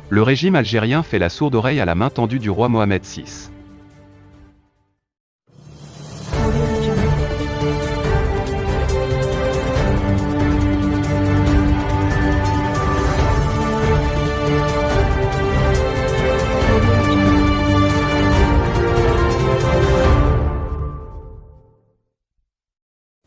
Le régime algérien fait la sourde oreille à la main tendue du roi Mohamed VI.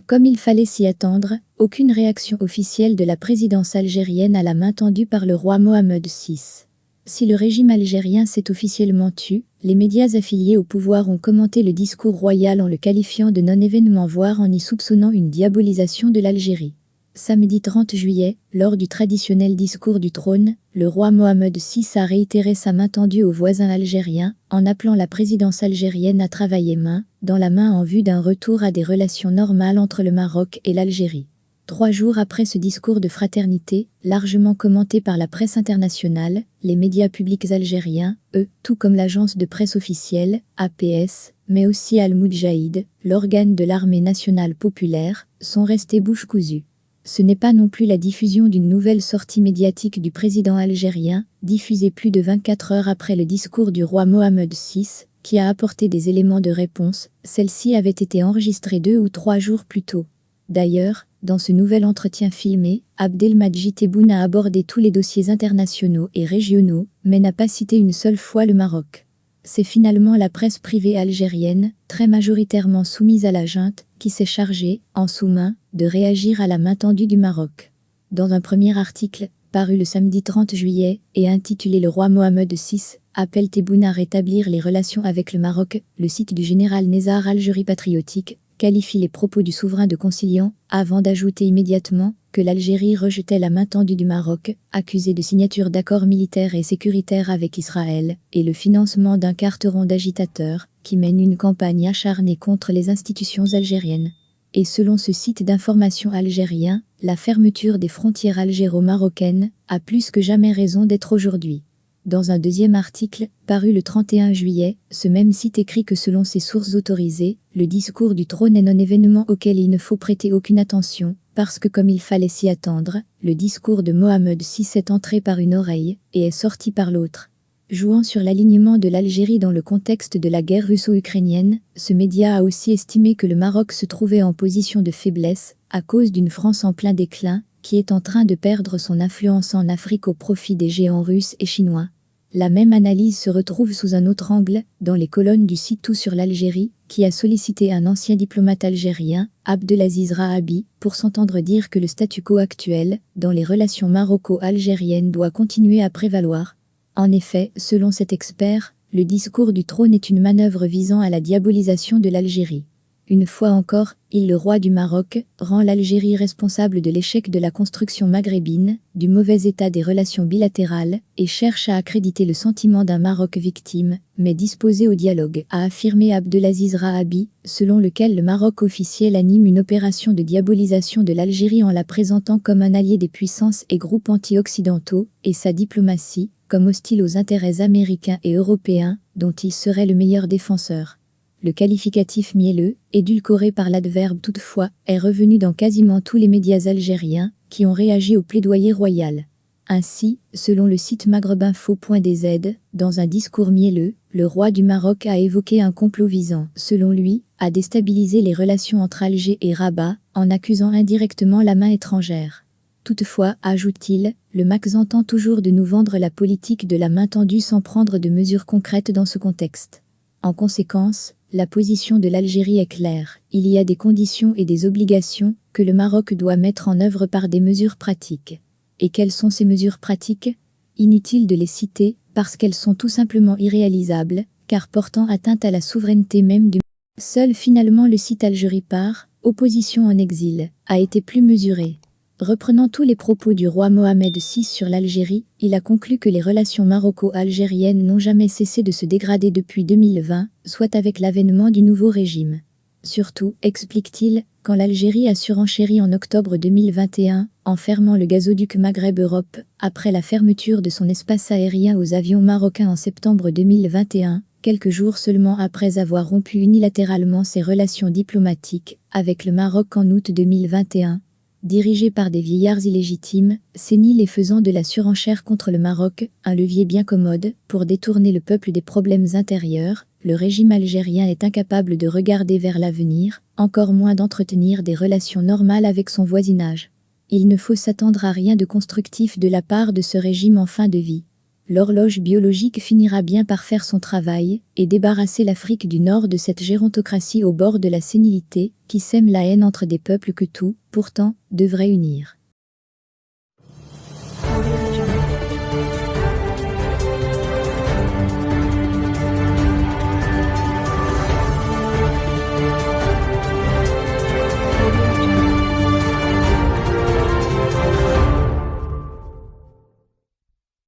Comme il fallait s'y attendre, aucune réaction officielle de la présidence algérienne à la main tendue par le roi Mohamed VI. Si le régime algérien s'est officiellement tu, les médias affiliés au pouvoir ont commenté le discours royal en le qualifiant de non-événement, voire en y soupçonnant une diabolisation de l'Algérie. Samedi 30 juillet, lors du traditionnel discours du trône, le roi Mohamed VI a réitéré sa main tendue aux voisins algériens, en appelant la présidence algérienne à travailler main dans la main en vue d'un retour à des relations normales entre le Maroc et l'Algérie. 3 jours après ce discours de fraternité, largement commenté par la presse internationale, les médias publics algériens, tout comme l'agence de presse officielle, APS, mais aussi Al-Moudjahid, l'organe de l'armée nationale populaire, sont restés bouche cousue. Ce n'est pas non plus la diffusion d'une nouvelle sortie médiatique du président algérien, diffusée plus de 24 heures après le discours du roi Mohamed VI, qui a apporté des éléments de réponse. Celle-ci avait été enregistrée 2 ou 3 jours plus tôt. D'ailleurs, dans ce nouvel entretien filmé, Abdelmadjid Tebboune a abordé tous les dossiers internationaux et régionaux, mais n'a pas cité une seule fois le Maroc. C'est finalement la presse privée algérienne, très majoritairement soumise à la junte, qui s'est chargée, en sous-main, de réagir à la main tendue du Maroc. Dans un premier article, paru le samedi 30 juillet, et intitulé « Le roi Mohamed VI appelle Tebboune à rétablir les relations avec le Maroc », le site du général Nézar Algérie patriotique qualifie les propos du souverain de conciliants, avant d'ajouter immédiatement que l'Algérie rejetait la main tendue du Maroc, accusé de signature d'accords militaires et sécuritaires avec Israël, et le financement d'un carteron d'agitateurs, qui mène une campagne acharnée contre les institutions algériennes. Et selon ce site d'information algérien, la fermeture des frontières algéro-marocaines a plus que jamais raison d'être aujourd'hui. Dans un deuxième article, paru le 31 juillet, ce même site écrit que selon ses sources autorisées, le discours du trône est non-événement auquel il ne faut prêter aucune attention, parce que comme il fallait s'y attendre, le discours de Mohamed VI est entré par une oreille et est sorti par l'autre. Jouant sur l'alignement de l'Algérie dans le contexte de la guerre russo-ukrainienne, ce média a aussi estimé que le Maroc se trouvait en position de faiblesse, à cause d'une France en plein déclin, qui est en train de perdre son influence en Afrique au profit des géants russes et chinois. La même analyse se retrouve sous un autre angle, dans les colonnes du site Tout sur l'Algérie, qui a sollicité un ancien diplomate algérien, Abdelaziz Rahabi, pour s'entendre dire que le statu quo actuel, dans les relations maroco-algériennes, doit continuer à prévaloir. En effet, selon cet expert, le discours du trône est une manœuvre visant à la diabolisation de l'Algérie. Une fois encore, le roi du Maroc rend l'Algérie responsable de l'échec de la construction maghrébine, du mauvais état des relations bilatérales, et cherche à accréditer le sentiment d'un Maroc victime, mais disposé au dialogue, a affirmé Abdelaziz Rahabi, selon lequel le Maroc officiel anime une opération de diabolisation de l'Algérie en la présentant comme un allié des puissances et groupes anti-occidentaux, et sa diplomatie, comme hostile aux intérêts américains et européens, dont il serait le meilleur défenseur. Le qualificatif mielleux, édulcoré par l'adverbe toutefois, est revenu dans quasiment tous les médias algériens, qui ont réagi au plaidoyer royal. Ainsi, selon le site maghrebinfo.dz, dans un discours mielleux, le roi du Maroc a évoqué un complot visant, selon lui, à déstabiliser les relations entre Alger et Rabat, en accusant indirectement la main étrangère. Toutefois, ajoute-t-il, le Max entend toujours de nous vendre la politique de la main tendue sans prendre de mesures concrètes dans ce contexte. En conséquence, la position de l'Algérie est claire, il y a des conditions et des obligations que le Maroc doit mettre en œuvre par des mesures pratiques. Et quelles sont ces mesures pratiques ? Inutile de les citer, parce qu'elles sont tout simplement irréalisables, car portant atteinte à la souveraineté même du Maroc. Seul finalement le site Algérie part, opposition en exil, a été plus mesuré. Reprenant tous les propos du roi Mohamed VI sur l'Algérie, il a conclu que les relations maroco-algériennes n'ont jamais cessé de se dégrader depuis 2020, soit avec l'avènement du nouveau régime. Surtout, explique-t-il, quand l'Algérie a surenchéri en octobre 2021, en fermant le gazoduc Maghreb-Europe, après la fermeture de son espace aérien aux avions marocains en septembre 2021, quelques jours seulement après avoir rompu unilatéralement ses relations diplomatiques avec le Maroc en août 2021. Dirigé par des vieillards illégitimes, séniles et faisant de la surenchère contre le Maroc un levier bien commode pour détourner le peuple des problèmes intérieurs, le régime algérien est incapable de regarder vers l'avenir, encore moins d'entretenir des relations normales avec son voisinage. Il ne faut s'attendre à rien de constructif de la part de ce régime en fin de vie. L'horloge biologique finira bien par faire son travail et débarrasser l'Afrique du Nord de cette gérontocratie au bord de la sénilité qui sème la haine entre des peuples que tout, pourtant, devrait unir.